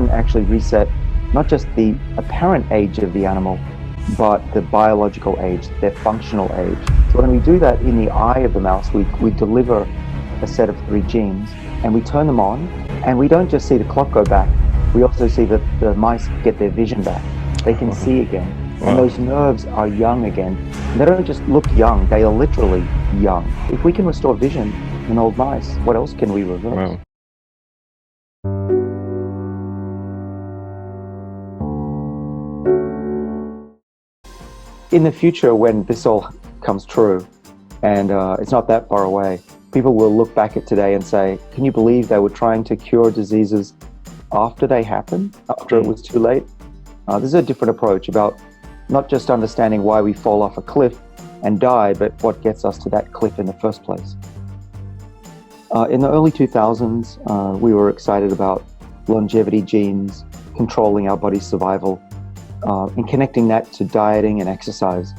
can actually reset not just the apparent age of the animal, but the biological age, their functional age. So when we do that in the eye of the mouse, we deliver a set of 3 genes and we turn them on, and we don't just see the clock go back, we also see that the mice get their vision back. They can see again. And those nerves are young again. They don't just look young, they are literally young. If we can restore vision in old mice, what else can we reverse? Wow. In the future, when this all comes true, and it's not that far away, people will look back at today and say, can you believe they were trying to cure diseases after they happened, after it was too late? This is a different approach about not just understanding why we fall off a cliff and die, but what gets us to that cliff in the first place. In the early 2000s, we were excited about longevity genes controlling our body's survival, and connecting that to dieting and exercise.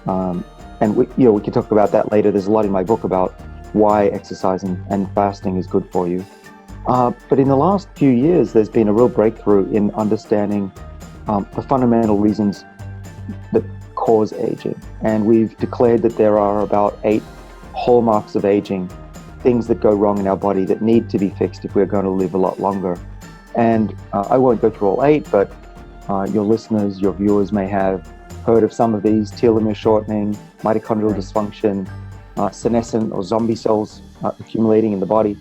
And we can talk about that later. There's a lot in my book about why exercising and fasting is good for you. But in the last few years, there's been a real breakthrough in understanding the fundamental reasons that cause aging. And we've declared that there are about 8 hallmarks of aging, things that go wrong in our body that need to be fixed if we're going to live a lot longer. And I won't go through all 8, but your listeners, your viewers may have heard of some of these: telomere shortening, mitochondrial dysfunction, senescent or zombie cells accumulating in the body.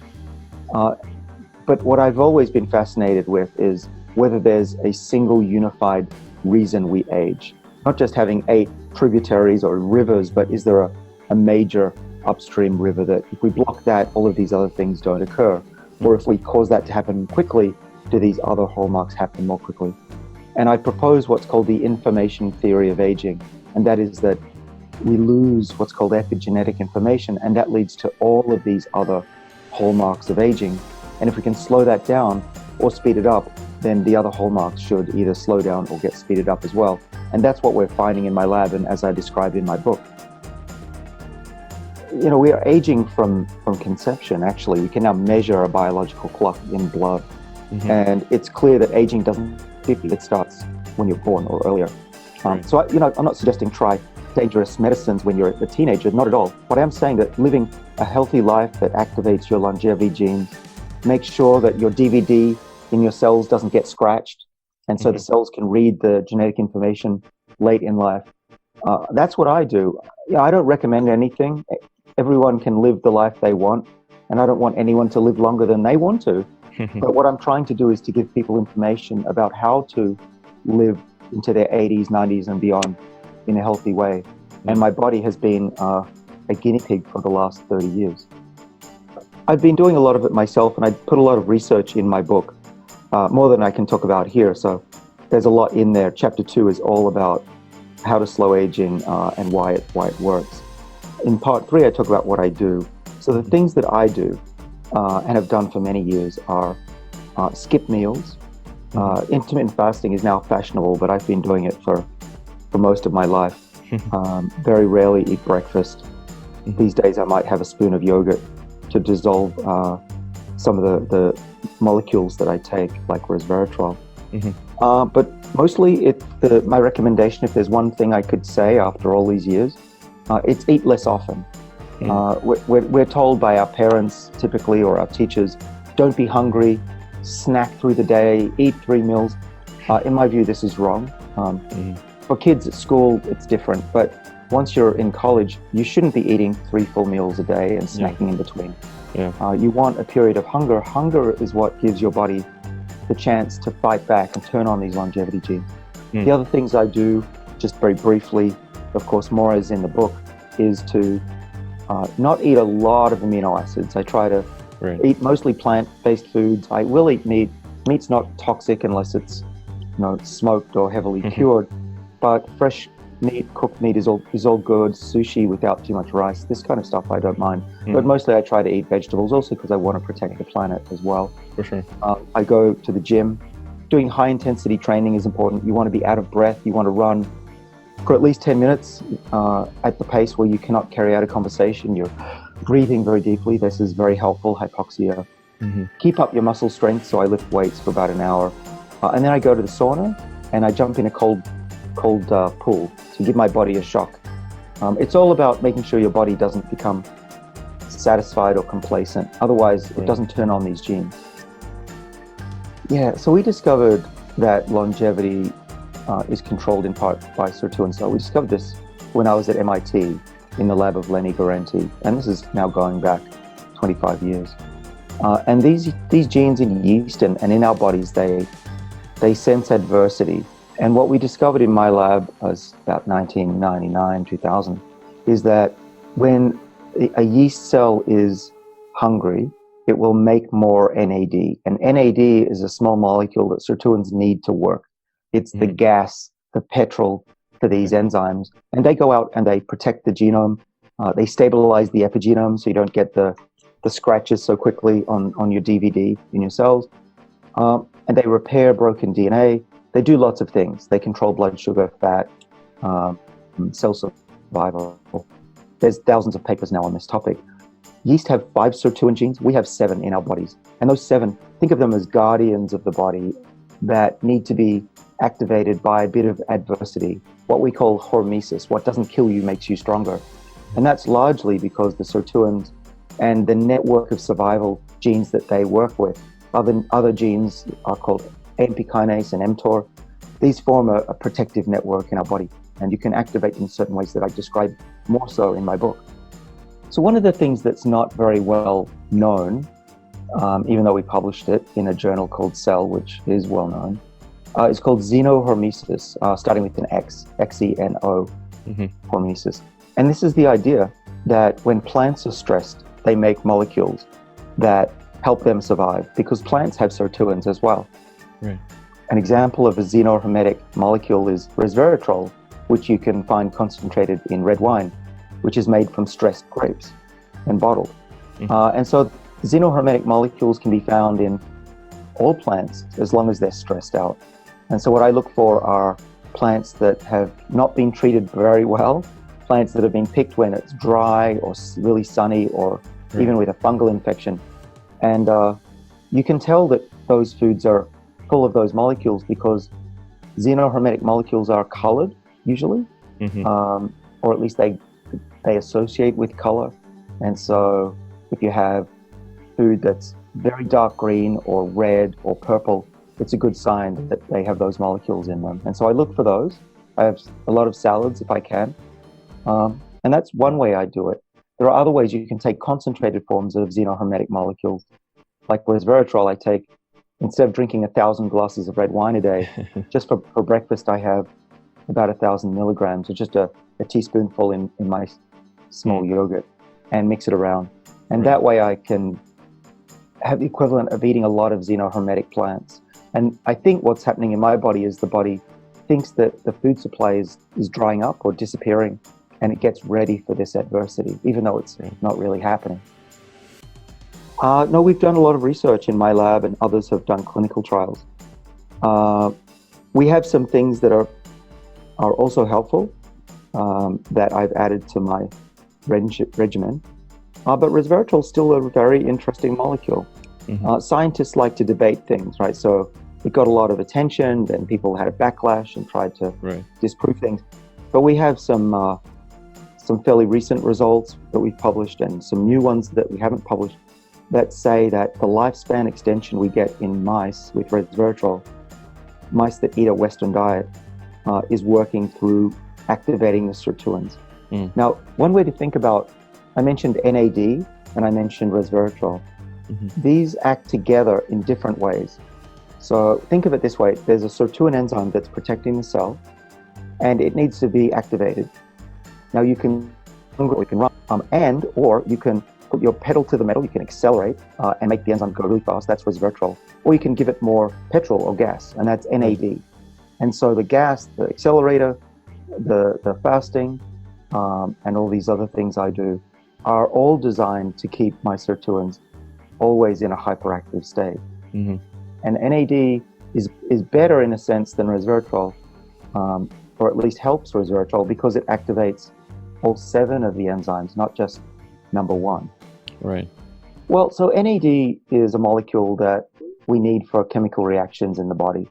But what I've always been fascinated with is whether there's a single unified reason we age. Not just having 8 tributaries or rivers, but is there a major upstream river that if we block that, all of these other things don't occur? Or if we cause that to happen quickly, do these other hallmarks happen more quickly? And I propose what's called the information theory of aging, and that is that we lose what's called epigenetic information, and that leads to all of these other hallmarks of aging. And if we can slow that down or speed it up, then the other hallmarks should either slow down or get speeded up as well. And that's what we're finding in my lab, and as I describe in my book. We are aging from conception, actually. We can now measure a biological clock in blood. Mm-hmm. And it's clear that aging doesn't 50, it starts when you're born or earlier. So I'm not suggesting try dangerous medicines when you're a teenager, not at all. What I'm saying that living a healthy life that activates your longevity genes, make sure that your DVD in your cells doesn't get scratched, and so the cells can read the genetic information late in life. That's what I do. I don't recommend anything. Everyone can live the life they want, and I don't want anyone to live longer than they want to. But what I'm trying to do is to give people information about how to live into their 80s, 90s, and beyond in a healthy way. And my body has been a guinea pig for the last 30 years. I've been doing a lot of it myself, and I put a lot of research in my book, more than I can talk about here. So there's a lot in there. Chapter 2 is all about how to slow aging and why it works. In part 3, I talk about what I do. So the things that I do and have done for many years are skip meals. Intermittent fasting is now fashionable, but I've been doing it for most of my life. Very rarely eat breakfast. These days I might have a spoon of yogurt to dissolve some of the molecules that I take, like resveratrol. But mostly my recommendation, if there's one thing I could say after all these years, it's eat less often. We're told by our parents typically, or our teachers, don't be hungry, snack through the day, eat 3 meals. In my view, this is wrong. For kids at school, it's different, but once you're in college, you shouldn't be eating 3 full meals a day and snacking in between. You want a period of hunger. Hunger is what gives your body the chance to fight back and turn on these longevity genes. The other things I do, just very briefly, of course, more is in the book, is to not eat a lot of amino acids. I try to eat mostly plant-based foods. I will eat meat. Meat's not toxic unless it's smoked or heavily cured. But fresh meat, cooked meat is all good. Sushi without too much rice, this kind of stuff I don't mind. But mostly I try to eat vegetables, also because I want to protect the planet as well. For sure. I go to the gym. Doing high intensity training is important. You want to be out of breath. You want to run for at least 10 minutes at the pace where you cannot carry out a conversation. You're breathing very deeply. This is very helpful, hypoxia. Keep up your muscle strength. So I lift weights for about an hour. And then I go to the sauna and I jump in a cold pool to give my body a shock. It's all about making sure your body doesn't become satisfied or complacent. Otherwise, it doesn't turn on these genes. Yeah, so we discovered that longevity is controlled in part by sirtuins. So we discovered this when I was at MIT in the lab of Lenny Guarente, and this is now going back 25 years. And these genes in yeast and in our bodies, they sense adversity. And what we discovered in my lab was about 1999, 2000, is that when a yeast cell is hungry, it will make more NAD. And NAD is a small molecule that sirtuins need to work. It's the gas, the petrol for these enzymes. And they go out and they protect the genome. They stabilize the epigenome so you don't get the scratches so quickly on your DVD in your cells. And they repair broken DNA. They do lots of things. They control blood sugar, fat, cell survival. There's thousands of papers now on this topic. Yeast have 5 sirtuin genes. We have 7 in our bodies. And those 7, think of them as guardians of the body that need to be activated by a bit of adversity, what we call hormesis. What doesn't kill you makes you stronger. And that's largely because the sirtuins and the network of survival genes that they work with, other genes are called AMP kinase and mTOR. These form a protective network in our body, and you can activate them in certain ways that I describe more so in my book. So one of the things that's not very well known, even though we published it in a journal called Cell, which is well known, is called Xenohermesis, starting with an X, Xeno, hormesis. And this is the idea that when plants are stressed, they make molecules that help them survive, because plants have sirtuins as well. Right. An example of a xenohermetic molecule is Resveratrol, which you can find concentrated in red wine, which is made from stressed grapes and bottled. And so xenohermetic molecules can be found in all plants as long as they're stressed out. And so what I look for are plants that have not been treated very well, plants that have been picked when it's dry or really sunny or even with a fungal infection. And you can tell that those foods are full of those molecules because xenohermetic molecules are colored usually, or at least they associate with color. And so if you have food that's very dark green or red or purple, it's a good sign that they have those molecules in them. And so I look for those. I have a lot of salads if I can. And that's one way I do it. There are other ways you can take concentrated forms of xenohermetic molecules. Like resveratrol, I take, instead of drinking 1,000 glasses of red wine a day, just for breakfast, I have about 1,000 milligrams, or just a teaspoonful in my small yogurt, and mix it around. And that way I can have the equivalent of eating a lot of xenohermetic plants. And I think what's happening in my body is the body thinks that the food supply is drying up or disappearing, and it gets ready for this adversity, even though it's not really happening. No, we've done a lot of research in my lab, and others have done clinical trials. We have some things that are also helpful that I've added to my regimen. But resveratrol is still a very interesting molecule. Scientists like to debate things, right? So it got a lot of attention, then people had a backlash and tried to disprove things. But we have some fairly recent results that we've published, and some new ones that we haven't published, that say that the lifespan extension we get in mice with resveratrol, mice that eat a Western diet, is working through activating the sirtuins. Now, one way to think about, I mentioned NAD and I mentioned resveratrol. These act together in different ways. So think of it this way: there's a sirtuin enzyme that's protecting the cell, and it needs to be activated. Now you can run, or you can put your pedal to the metal. You can accelerate and make the enzyme go really fast. That's resveratrol. Or you can give it more petrol or gas, and that's NAD. And so the gas, the accelerator, the fasting, and all these other things I do are all designed to keep my sirtuins always in a hyperactive state. And NAD is better in a sense than resveratrol, or at least helps resveratrol, because it activates all 7 of the enzymes, not just number 1. Right. Well, so NAD is a molecule that we need for chemical reactions in the body.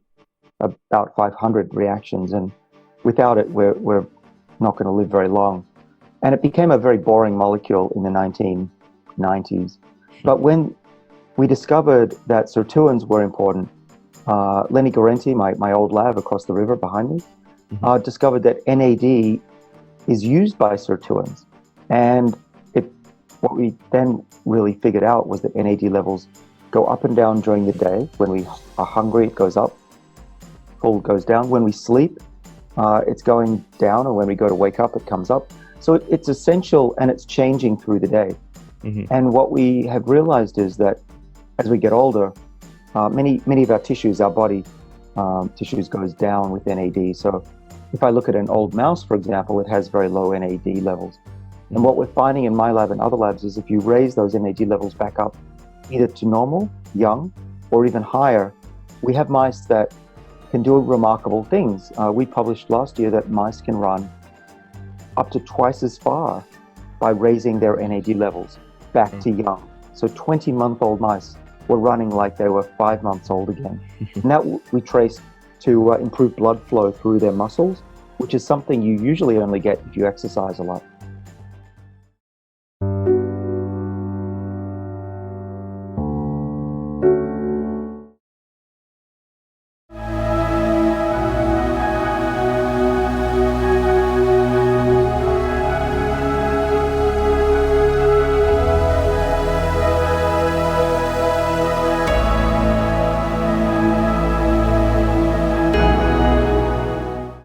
about 500 reactions, and without it, we're not going to live very long. And it became a very boring molecule in the 1990s. But when we discovered that sirtuins were important, Lenny Guarenti, my old lab across the river behind me, discovered that NAD is used by sirtuins. And what we then really figured out was that NAD levels go up and down during the day. When we are hungry, it goes up, full goes down. When we sleep, it's going down, and when we go to wake up, it comes up. So it's essential, and it's changing through the day. And what we have realized is that as we get older, many of our tissues, our body tissues, goes down with NAD. So if I look at an old mouse, for example, it has very low NAD levels. And what we're finding in my lab and other labs is if you raise those NAD levels back up, either to normal, young, or even higher, we have mice that can do remarkable things. We published last year that mice can run up to twice as far by raising their NAD levels back to young. So 20-month-old mice were running like they were 5 months old again. And that we traced to improve blood flow through their muscles, which is something you usually only get if you exercise a lot.